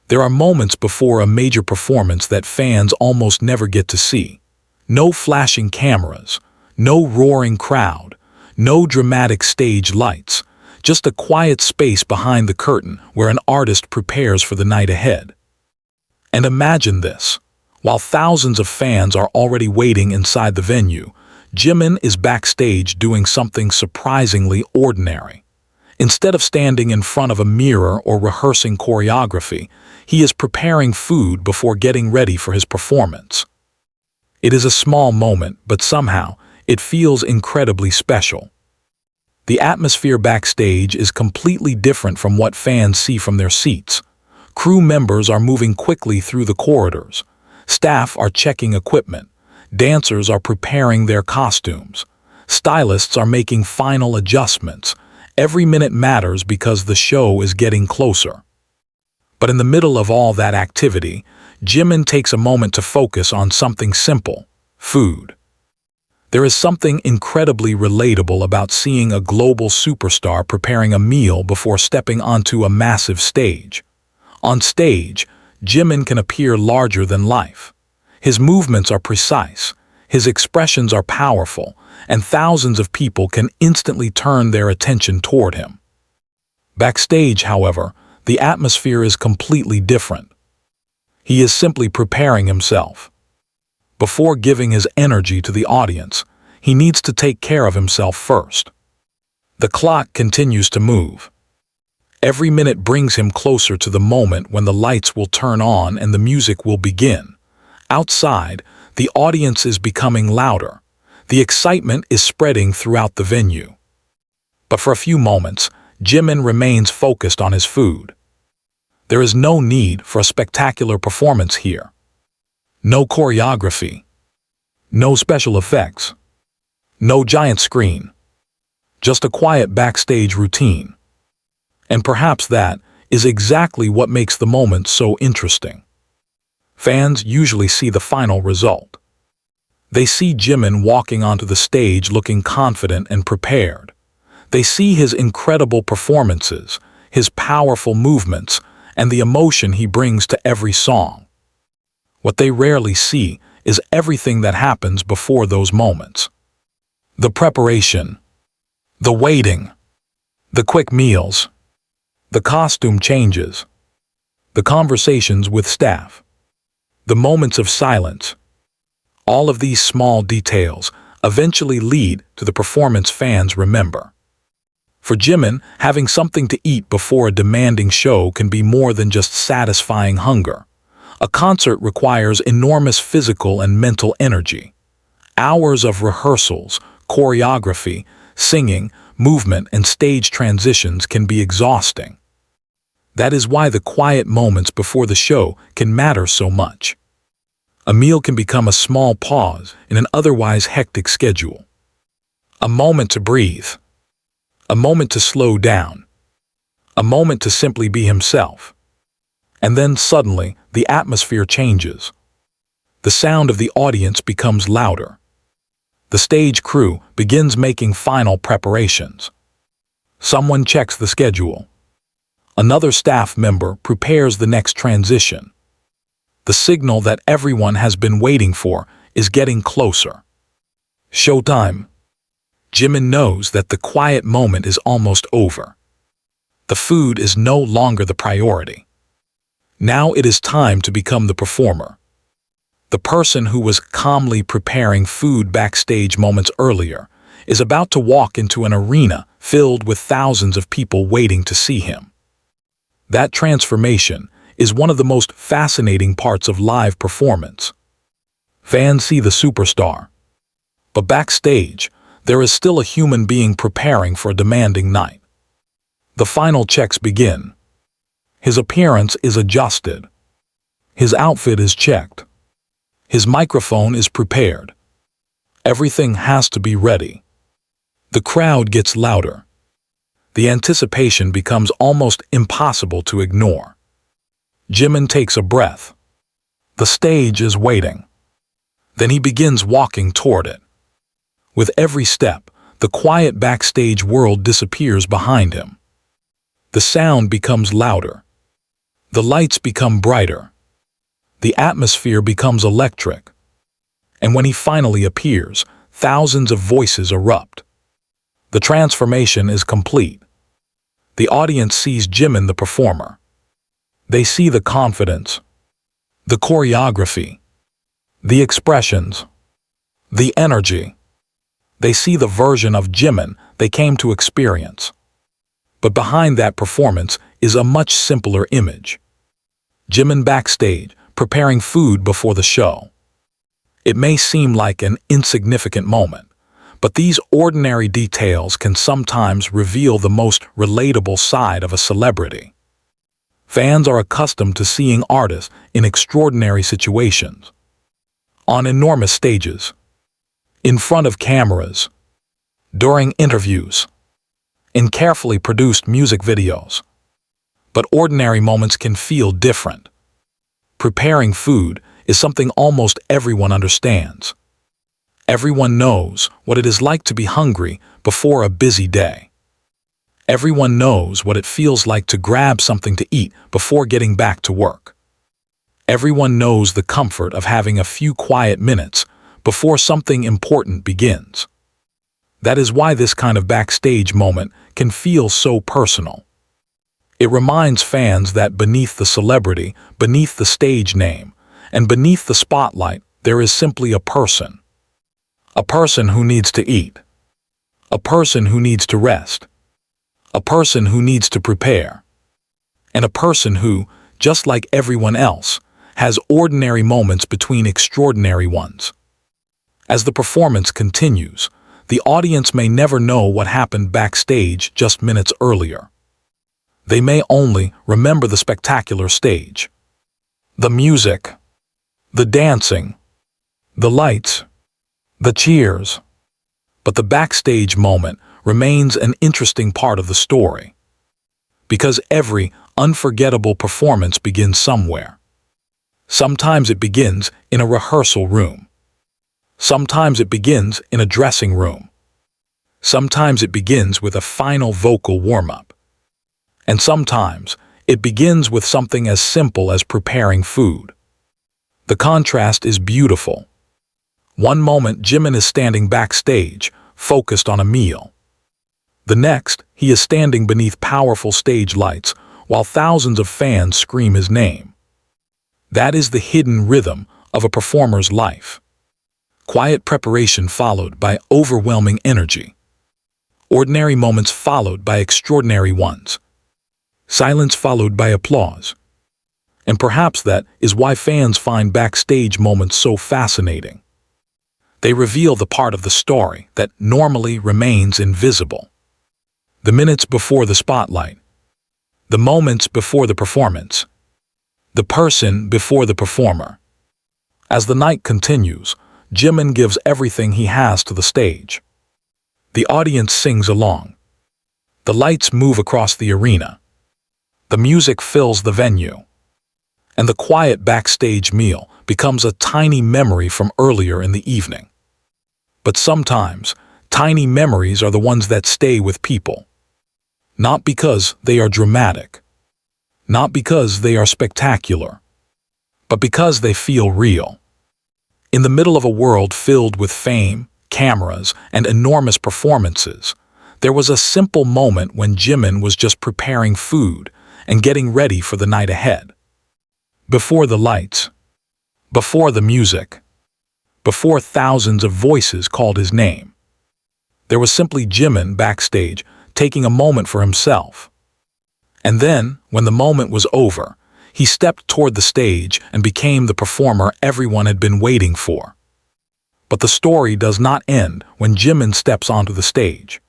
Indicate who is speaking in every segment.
Speaker 1: There are moments before a major performance that fans almost never get to see. No flashing cameras, no roaring crowd, no dramatic stage lights, just a quiet space behind the curtain where an artist prepares for the night ahead. And imagine this. While thousands of fans are already waiting inside the venue, Jimin is backstage doing something surprisingly ordinary. Instead of standing in front of a mirror or rehearsing choreography, he is preparing food before getting ready for his performance. It is a small moment, but somehow it feels incredibly special. The atmosphere backstage is completely different from what fans see from their seats. Crew members are moving quickly through the corridors. Staff are checking equipment. Dancers are preparing their costumes. Stylists are making final adjustments. Every minute matters because the show is getting closer. But in the middle of all that activity, Jimin takes a moment to focus on something simple: food. There is something incredibly relatable about seeing a global superstar preparing a meal before stepping onto a massive stage. On stage, Jimin can appear larger than life. His movements are precise, his expressions are powerful, and thousands of people can instantly turn their attention toward him. Backstage, however, the atmosphere is completely different. He is simply preparing himself. Before giving his energy to the audience, he needs to take care of himself first. The clock continues to move. Every minute brings him closer to the moment when the lights will turn on and the music will begin. Outside, the audience is becoming louder. The excitement is spreading throughout the venue. But for a few moments, Jimin remains focused on his food. There is no need for a spectacular performance here. No choreography. No special effects. No giant screen. Just a quiet backstage routine. And perhaps that is exactly what makes the moment so interesting. Fans usually see the final result. They see Jimin walking onto the stage looking confident and prepared. They see his incredible performances, his powerful movements, and the emotion he brings to every song. What they rarely see is everything that happens before those moments. The preparation, the waiting, the quick meals, the costume changes, the conversations with staff, the moments of silence. All of these small details eventually lead to the performance fans remember. For Jimin, having something to eat before a demanding show can be more than just satisfying hunger. A concert requires enormous physical and mental energy. Hours of rehearsals, choreography, singing, movement, and stage transitions can be exhausting. That is why the quiet moments before the show can matter so much. A meal can become a small pause in an otherwise hectic schedule. A moment to breathe. A moment to slow down. A moment to simply be himself. And then suddenly, the atmosphere changes. The sound of the audience becomes louder. The stage crew begins making final preparations. Someone checks the schedule. Another staff member prepares the next transition. The signal that everyone has been waiting for is getting closer. Showtime. Jimin knows that the quiet moment is almost over. The food is no longer the priority. Now it is time to become the performer. The person who was calmly preparing food backstage moments earlier is about to walk into an arena filled with thousands of people waiting to see him. That transformation is one of the most fascinating parts of live performance. Fans see the superstar. But backstage, there is still a human being preparing for a demanding night. The final checks begin. His appearance is adjusted. His outfit is checked. His microphone is prepared. Everything has to be ready. The crowd gets louder. The anticipation becomes almost impossible to ignore. Jimin takes a breath. The stage is waiting. Then he begins walking toward it. With every step, the quiet backstage world disappears behind him. The sound becomes louder. The lights become brighter. The atmosphere becomes electric. And when he finally appears, thousands of voices erupt. The transformation is complete. The audience sees Jimin the performer. They see the confidence, the choreography, the expressions, the energy. They see the version of Jimin they came to experience. But behind that performance is a much simpler image. Jimin backstage, preparing food before the show. It may seem like an insignificant moment, but these ordinary details can sometimes reveal the most relatable side of a celebrity. Fans are accustomed to seeing artists in extraordinary situations, on enormous stages, in front of cameras, during interviews, in carefully produced music videos. But ordinary moments can feel different. Preparing food is something almost everyone understands. Everyone knows what it is like to be hungry before a busy day. Everyone knows what it feels like to grab something to eat before getting back to work. Everyone knows the comfort of having a few quiet minutes before something important begins. That is why this kind of backstage moment can feel so personal. It reminds fans that beneath the celebrity, beneath the stage name, and beneath the spotlight, there is simply a person. A person who needs to eat. A person who needs to rest. A person who needs to prepare. And a person who, just like everyone else, has ordinary moments between extraordinary ones. As the performance continues, the audience may never know what happened backstage just minutes earlier. They may only remember the spectacular stage, the music, the dancing, the lights, the cheers. But the backstage moment remains an interesting part of the story. Because every unforgettable performance begins somewhere. Sometimes it begins in a rehearsal room. Sometimes it begins in a dressing room. Sometimes it begins with a final vocal warm-up. And sometimes it begins with something as simple as preparing food. The contrast is beautiful. One moment Jimin is standing backstage, focused on a meal. The next, he is standing beneath powerful stage lights, while thousands of fans scream his name. That is the hidden rhythm of a performer's life. Quiet preparation followed by overwhelming energy. Ordinary moments followed by extraordinary ones. Silence followed by applause. And perhaps that is why fans find backstage moments so fascinating. They reveal the part of the story that normally remains invisible. The minutes before the spotlight. The moments before the performance. The person before the performer. As the night continues, Jimin gives everything he has to the stage. The audience sings along. The lights move across the arena. The music fills the venue. And the quiet backstage meal becomes a tiny memory from earlier in the evening. But sometimes, tiny memories are the ones that stay with people. Not because they are dramatic. Not because they are spectacular. But because they feel real. In the middle of a world filled with fame, cameras, and enormous performances, there was a simple moment when Jimin was just preparing food and getting ready for the night ahead. Before the lights, before the music, before thousands of voices called his name, there was simply Jimin backstage taking a moment for himself. And then, when the moment was over, he stepped toward the stage and became the performer everyone had been waiting for. But the story does not end when Jimin steps onto the stage.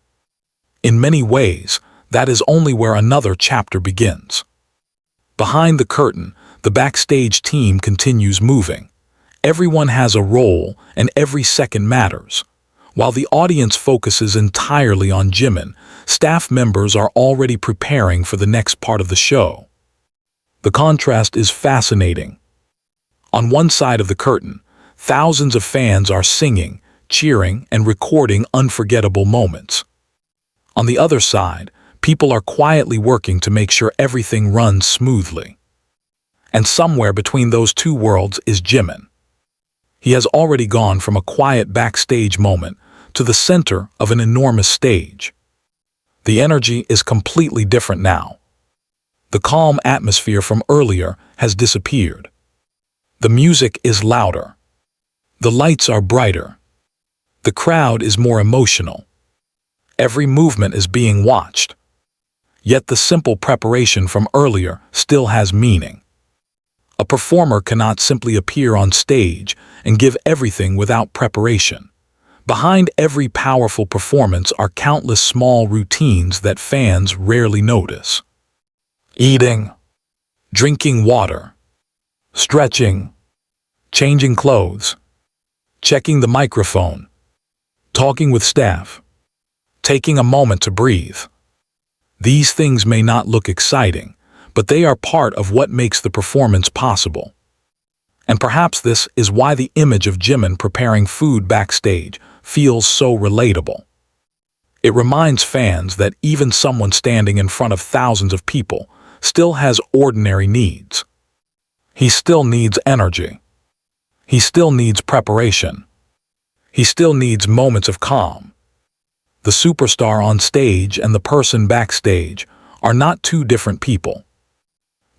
Speaker 1: In many ways, that is only where another chapter begins. Behind the curtain, the backstage team continues moving. Everyone has a role and every second matters. While the audience focuses entirely on Jimin, staff members are already preparing for the next part of the show. The contrast is fascinating. On one side of the curtain, thousands of fans are singing, cheering, and recording unforgettable moments. On the other side, people are quietly working to make sure everything runs smoothly. And somewhere between those two worlds is Jimin. He has already gone from a quiet backstage moment to the center of an enormous stage. The energy is completely different now. The calm atmosphere from earlier has disappeared. The music is louder. The lights are brighter. The crowd is more emotional. Every movement is being watched. Yet the simple preparation from earlier still has meaning. A performer cannot simply appear on stage and give everything without preparation. Behind every powerful performance are countless small routines that fans rarely notice. Eating, drinking water, stretching, changing clothes, checking the microphone, talking with staff, taking a moment to breathe. These things may not look exciting, but they are part of what makes the performance possible. And perhaps this is why the image of Jimin preparing food backstage feels so relatable. It reminds fans that even someone standing in front of thousands of people still has ordinary needs. He still needs energy. He still needs preparation. He still needs moments of calm. The superstar on stage and the person backstage are not two different people.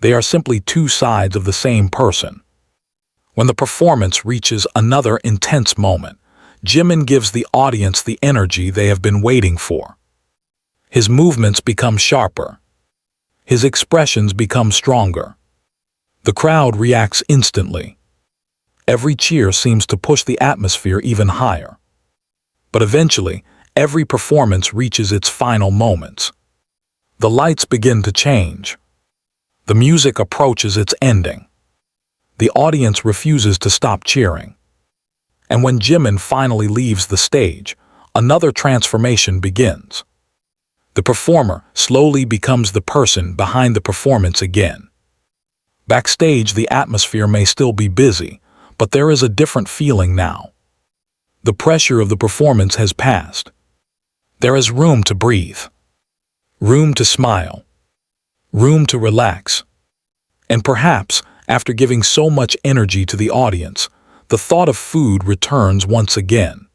Speaker 1: They are simply two sides of the same person. When the performance reaches another intense moment, Jimin gives the audience the energy they have been waiting for. His movements become sharper. His expressions become stronger. The crowd reacts instantly. Every cheer seems to push the atmosphere even higher. But eventually, every performance reaches its final moments. The lights begin to change. The music approaches its ending. The audience refuses to stop cheering. And when Jimin finally leaves the stage, another transformation begins. The performer slowly becomes the person behind the performance again. Backstage, the atmosphere may still be busy, but there is a different feeling now. The pressure of the performance has passed. There is room to breathe, room to smile, room to relax. And perhaps, after giving so much energy to the audience, the thought of food returns once again.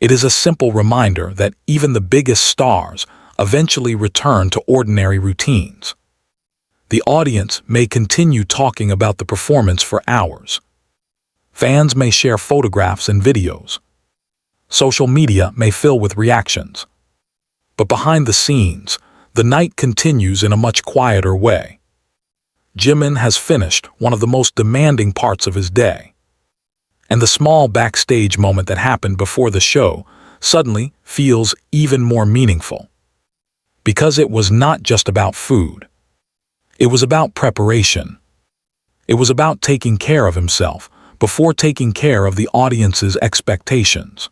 Speaker 1: It is a simple reminder that even the biggest stars eventually return to ordinary routines. The audience may continue talking about the performance for hours. Fans may share photographs and videos. Social media may fill with reactions. But behind the scenes, the night continues in a much quieter way. Jimin has finished one of the most demanding parts of his day. And the small backstage moment that happened before the show suddenly feels even more meaningful. Because it was not just about food. It was about preparation. It was about taking care of himself before taking care of the audience's expectations.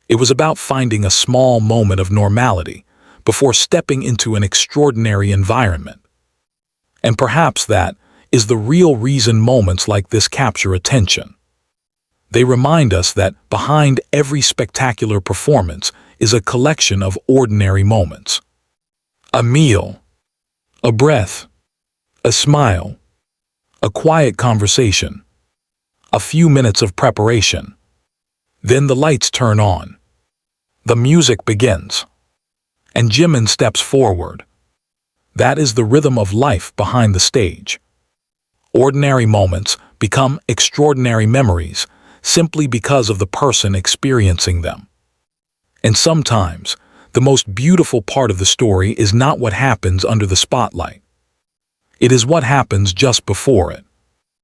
Speaker 1: It was about finding a small moment of normality before stepping into an extraordinary environment. And perhaps that is the real reason moments like this capture attention. They remind us that behind every spectacular performance is a collection of ordinary moments. A meal, a breath, a smile, a quiet conversation, a few minutes of preparation. Then the lights turn on. The music begins. And Jimin steps forward. That is the rhythm of life behind the stage. Ordinary moments become extraordinary memories simply because of the person experiencing them. And sometimes, the most beautiful part of the story is not what happens under the spotlight. It is what happens just before it.